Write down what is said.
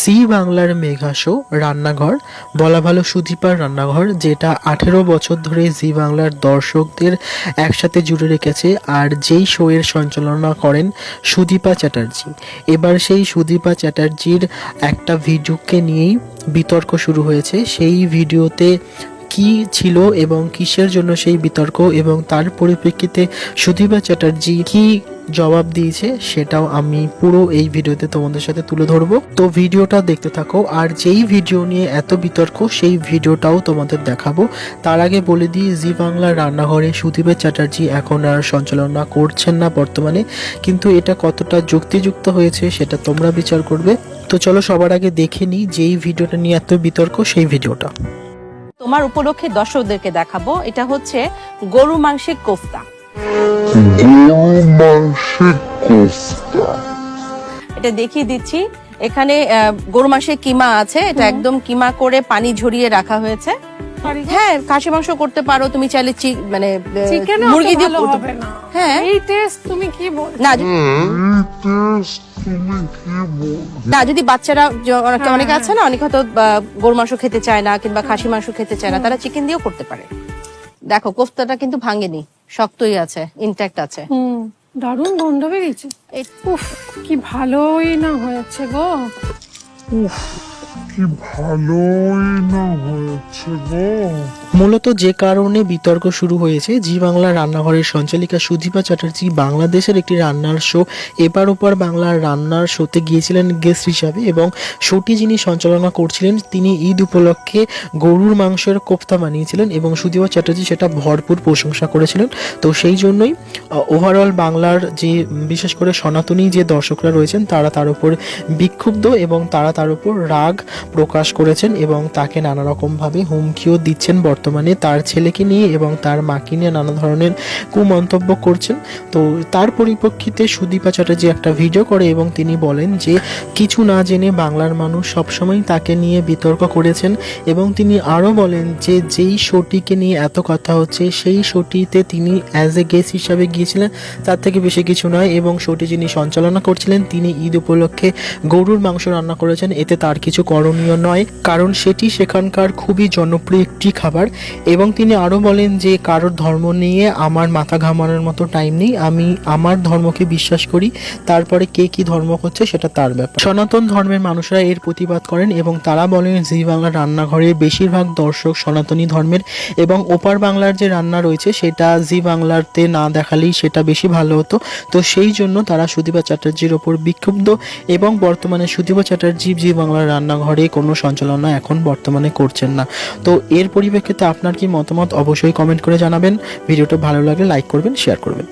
জি বাংলার মেঘা শো রান্নাঘর, বলা ভালো সুদীপার রান্নাঘর, যেটা 18 বছর ধরে জি বাংলার দর্শকদের একসাথে জুড়ে রেখেছে। আর যেই শো এর সঞ্চালনা করেন সুদীপা চ্যাটার্জি। এবার সেই সুদীপা চ্যাটার্জির একটা ভিডিওকে নিয়েই বিতর্ক শুরু হয়েছে। সেই ভিডিওতে কি ছিল এবং কিসের জন্য সেই বিতর্ক, এবং তার পরিপ্রেক্ষিতে সুদীপা চ্যাটার্জি কি জবাব দিয়েছে সেটাও আমি পুরো এই ভিডিওতে তোমাদের সাথে তুলে ধরবো। তো ভিডিওটা দেখতে থাকো। আর যেই ভিডিও নিয়ে এত বিতর্ক সেই ভিডিওটাও তোমাদের দেখাবো। তার আগে বলে দিই, জি বাংলার রান্নাঘরে সুদীপা চ্যাটার্জি এখন আর সঞ্চালনা করছেন না বর্তমানে, কিন্তু এটা কতটা যুক্তিযুক্ত হয়েছে সেটা তোমরা বিচার করবে। তো চলো সবার আগে দেখে নিই যেই ভিডিওটা নিয়ে এত বিতর্ক সেই ভিডিওটা। তোমার উপলক্ষে দর্শকদেরকে দেখাবো, এটা হচ্ছে গরু মাংসের কোফতা। এটা দেখিয়ে দিচ্ছি। এখানে গরু মাংসের কিমা আছে, এটা একদম কিমা করে পানি ঝরিয়ে রাখা হয়েছে। হ্যাঁ, খাসি মাংস করতে পারো, তুমি চাইলে মানে মুরগি দিয়ে করতে পারো। হ্যাঁ, এই টেস্ট তুমি কি বল না, যদি বাচ্চারা অনেকে আছে না, অনেক হয়তো গরু মাংস খেতে চায় না কিংবা খাসি মাংস খেতে চায় না, তারা চিকেন দিয়েও করতে পারে। দেখো কোফতাটা কিন্তু ভাঙেনি, শক্তই আছে, ইনট্যাক্ট আছে। দারুণ গন্ধ বেরিয়েছে। উফ, কি ভালোই না হয়েছে গো। মূলত যে কারণে বিতর্ক শুরু হয়েছে, জি বাংলার রান্নাঘরের সঞ্চালিকা সুদীপা চ্যাটার্জি বাংলাদেশের একটি রান্নার শো এপার ওপার বাংলার রান্নার শোতে গিয়েছিলেন গেস্ট হিসাবে, এবং শোটি যিনি সঞ্চালনা করছিলেন তিনি ঈদ উপলক্ষে গরুর মাংসের কোফতা বানিয়েছিলেন এবং সুদীপা চ্যাটার্জি সেটা ভরপুর প্রশংসা করেছিলেন। তো সেই জন্যই ওভারঅল বাংলার যে বিশেষ করে সনাতনী যে দর্শকরা রয়েছেন তারা তার উপর বিক্ষুব্ধ এবং তারা তার উপর রাগ প্রকাশ করেছেন এবং তাকে নানা রকমভাবে হুমকিও দিচ্ছেন বর্তমানে তার ছেলেকে নিয়ে এবং তার মাকে নিয়ে নানা ধরনের কুমন্তব্য করছেন। তো তার পরিপ্রেক্ষিতে সুদীপা চ্যাটার্জি একটা ভিডিও করে এবং তিনি বলেন যে কিছু না জেনে বাংলার মানুষ সবসময় তাকে নিয়ে বিতর্ক করেছেন, এবং তিনি আরও বলেন যে যেই শোটিকে নিয়ে এত কথা হচ্ছে সেই শোটিতে তিনি অ্যাজ এ গেস্ট হিসাবে গিয়েছিলেন, তার থেকে বেশি কিছু নয়। এবং শোটি যিনি সঞ্চালনা করছিলেন তিনি ঈদ উপলক্ষে গরুর মাংস রান্না করেছেন, এতে তার কিছু করণীয় নয়, কারণ সেটি সেখানকার খুবই জনপ্রিয় একটি খাবার। এবং তিনি আরও বলেন যে কারোর ধর্ম নিয়ে আমার মাথা ঘামানোর মতো টাইম নেই, আমি আমার ধর্মকে বিশ্বাস করি, তারপরে কে কি ধর্ম করছে সেটা তার ব্যাপার। সনাতন ধর্মের মানুষরা এর প্রতিবাদ করেন এবং তারা বলেন জি বাংলার রান্নাঘরের বেশিরভাগ দর্শক সনাতনী ধর্মের, এবং ওপার বাংলার যে রান্না রয়েছে সেটা জি বাংলাতে না দেখালেই সেটা বেশি ভালো হতো। তো সেই জন্য তারা সুদীপা চ্যাটার্জির ওপর বিক্ষুব্ধ, এবং বর্তমানে সুদীপা চ্যাটার্জি জি বাংলার রান্নাঘরে কোনো সঞ্চালনা এখন বর্তমানে করছেন না। তো এর পরিপ্রেক্ষিতে আপনার কি মতামত অবশ্যই কমেন্ট করে জানাবেন। ভিডিওটা ভালো লাগলে লাইক করবেন, শেয়ার করবেন।